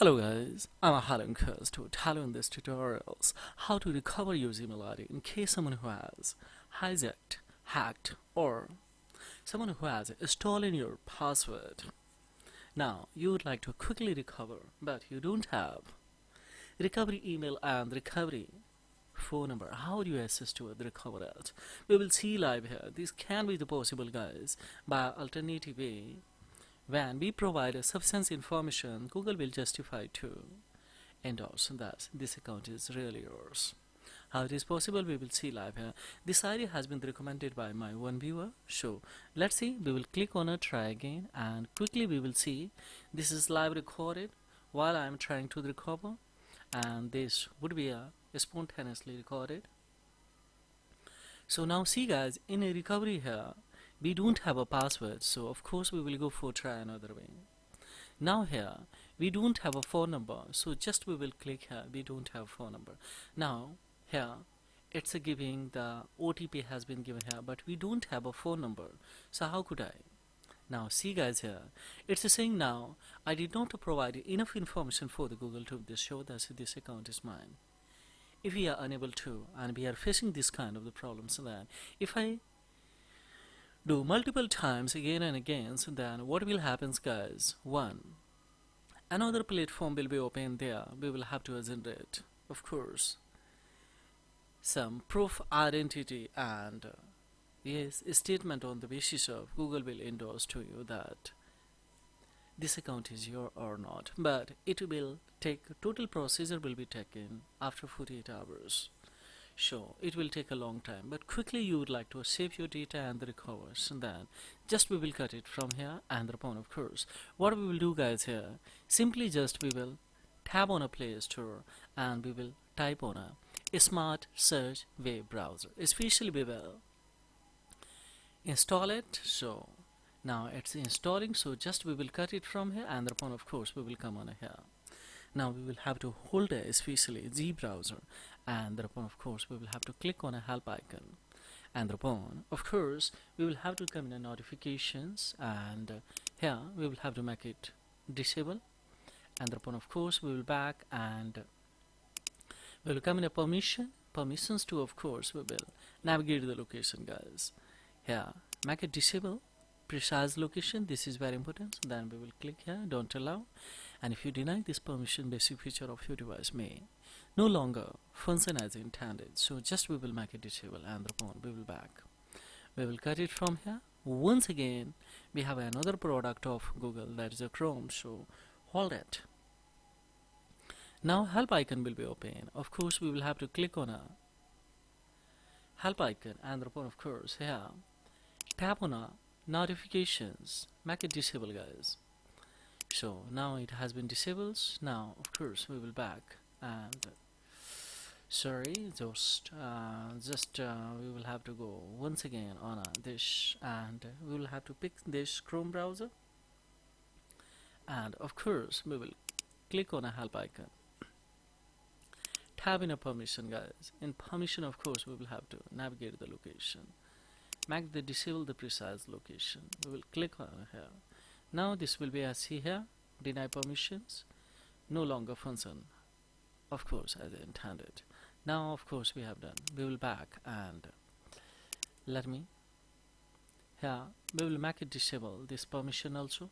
Hello guys, I'm Alan Kirst to tell you in this tutorials how to recover your email ID in case someone who has hijacked, hacked, or someone who has stolen your password. Now you would like to quickly recover, but you don't have recovery email and recovery phone number. How do you assist with recover it? We will see live here. This can be the possible guys by alternative way. When we provide a sufficient information, Google will justify to endorse that this account is really yours. How it is possible, we will see live here. This idea has been recommended by my one viewer. So let's see. We will click on it, try again, and quickly we will see this is live recorded while I am trying to recover, and this would be spontaneously recorded. So now see guys, in a recovery here, we don't have a password, so of course we will go for try another way. Now here we don't have a phone number, so just we will click here, we don't have phone number. Now here it's giving the OTP has been given here, but we don't have a phone number, so how could I? Now see guys, here it's saying now I did not provide enough information for the Google to show that this account is mine. If we are unable to, and we are facing this kind of the problems, then if I do multiple times again and again, so then what will happen guys? One, another platform will be open there. We will have to generate, of course, some proof identity and yes, a statement on the basis of Google will endorse to you that this account is your or not, but it will take total procedure will be taken after 48 hours. So it will take a long time, but quickly you would like to save your data and the recovers, and then just we will cut it from here and upon, of course. What we will do guys here, simply just we will tab on a Play Store and we will type on a smart search web browser, especially we will install it. So now it's installing, so just we will cut it from here and upon, of course we will come on here. Now we will have to hold a especially G browser, and thereupon of course we will have to click on a help icon, and thereupon of course we will have to come in a notifications, and here we will have to make it disable, and thereupon of course we will back and we will come in a permissions to, of course we will navigate the location guys. Here make it disable precise location, this is very important. Then we will click here don't allow, and if you deny this permission, basic feature of your device may no longer function as intended, so just we will make it disable, and thereupon we will back, we will cut it from here. Once again we have another product of Google, that is a Chrome, so hold it. Now help icon will be open, of course we will have to click on a help icon, and thereupon of course here tap on a notifications, make it disable guys. So now it has been disabled. Now of course we will back, and sorry, just we will have to go once again on this, and we will have to pick this Chrome browser, and of course we will click on a help icon, tab in a permission guys. In permission of course we will have to navigate the location, make the disable the precise location, we will click on here. Now this will be as see here, deny permissions, no longer function of course as intended. Now of course we have done, we will back, and let me here we will make it disable this permission also.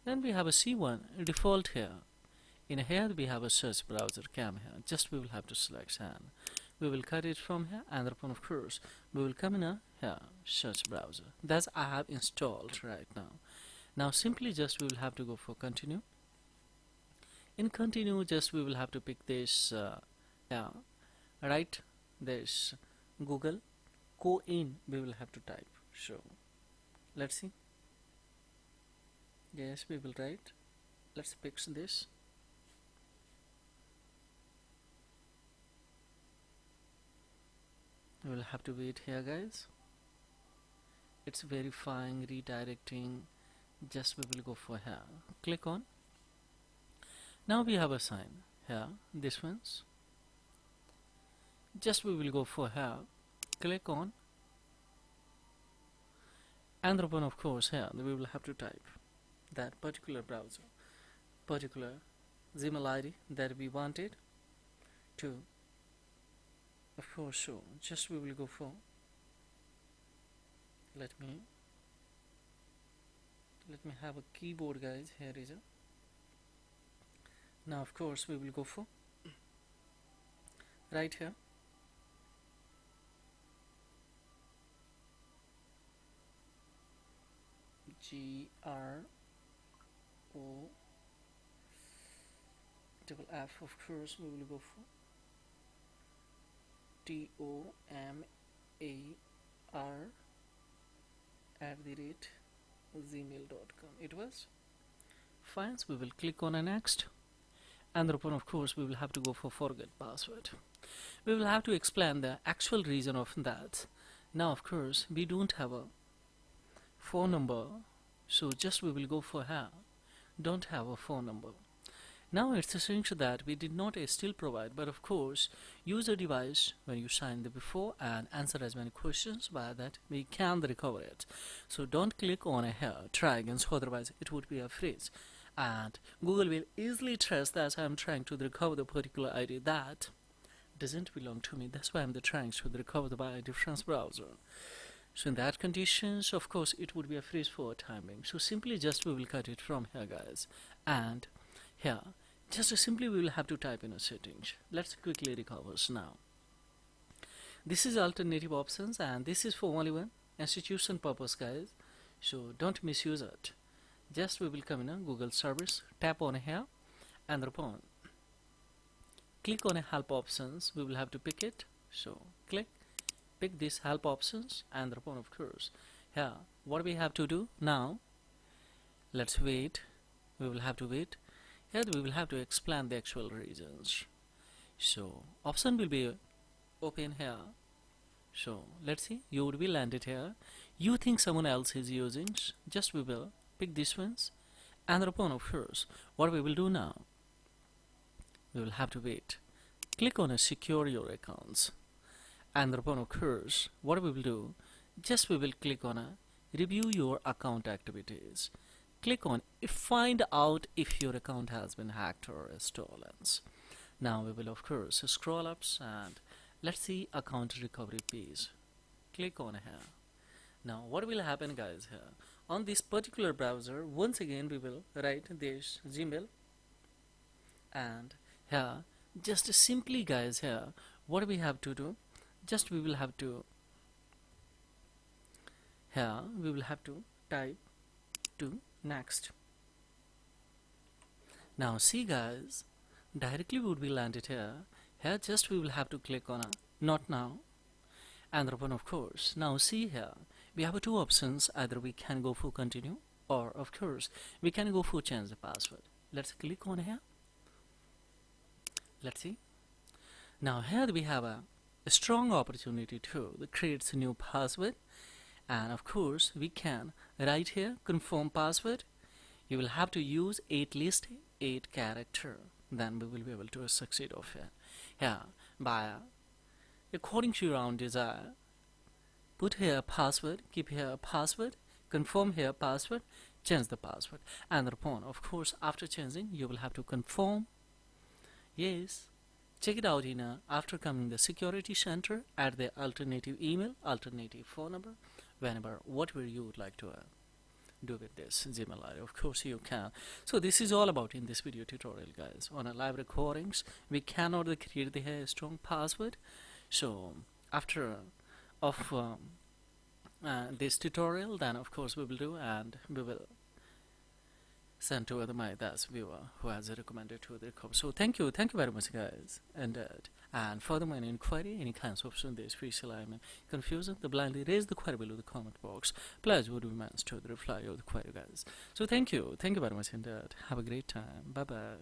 Then we have a C1 default here. In here we have a search browser cam here, just we will have to select, and we will cut it from here, and upon of course we will come in a here search browser that I have installed right now. Now simply just we will have to go for continue. In continue just we will have to pick this right, this Google co-in we will have to type. So let's see, yes we will write, let's pick this. We will have to wait here guys, it's verifying, redirecting, just we will go for here, click on. Now we have a sign here, this one's, just we will go for here, click on, and upon of course here we will have to type that particular browser, particular Gmail ID that we wanted to, of course. So just we will go for, let me have a keyboard, guys. Here is a, now of course we will go for right here, GROFF, of course we will go for TOMAR@gmail.com. It was fine. So we will click on a next, and thereupon of course we will have to go for forget password. We will have to explain the actual reason of that. Now of course we don't have a phone number, so just we will go for here, don't have a phone number. Now it's essential that we did not still provide, but of course use a device when you sign the before and answer as many questions by that we can recover it. So don't click on a here, try again, so otherwise it would be a freeze, and Google will easily trace that I'm trying to recover the particular ID that doesn't belong to me. That's why I'm trying to recover the by a different browser. So in that conditions, of course it would be a freeze for timing. So simply just we will cut it from here, guys, and here just simply we will have to type in a settings. Let's quickly recover now. This is alternative options, and this is for only one institution purpose, guys, so don't misuse it. Just we will come in a Google service, tap on here, and upon click on a help options, we will have to pick it. So pick this help options, and upon of course here what we have to do now, let's wait, we will have to wait. Here we will have to explain the actual reasons. So option will be open here. So let's see, you would be landed here, you think someone else is using, just we will pick these ones, and upon of course what we will do now, we will have to wait, click on a secure your accounts, and upon of course what we will do, just we will click on a review your account activities, click on find out if your account has been hacked or stolen. Now we will of course scroll up and let's see account recovery page, click on here. Now what will happen, guys, here on this particular browser, once again we will write this Gmail, and here just simply, guys, here what we have to do, just we will have to here we will have to type to next. Now see, guys, directly we would be landed here. Here just we will have to click on a not now, and upon of course now see here we have two options, either we can go for continue or of course we can go for change the password. Let's click on here, let's see. Now here we have a strong opportunity to create a new password, and of course we can write here confirm password. You will have to use at least 8 character, then we will be able to succeed of it. Here by according to your own desire, put here password, keep here password, confirm here password, change the password, and upon of course after changing you will have to confirm yes. Check it out in after coming the security center, add the alternative email, alternative phone number, whenever whatever you would like to do with this Gmail ID. Of course you can. So this is all about in this video tutorial, guys. On a live recordings we cannot create the strong password. So after of this tutorial, then of course we will do, and we will send to my viewer who has recommended to the recover. So thank you very much, guys, and furthermore any inquiry, any kinds of this special confusion, the blindly raise the query below the comment box. Pleasure would be managed to reply of the query, guys. So thank you very much, and have a great time. Bye bye.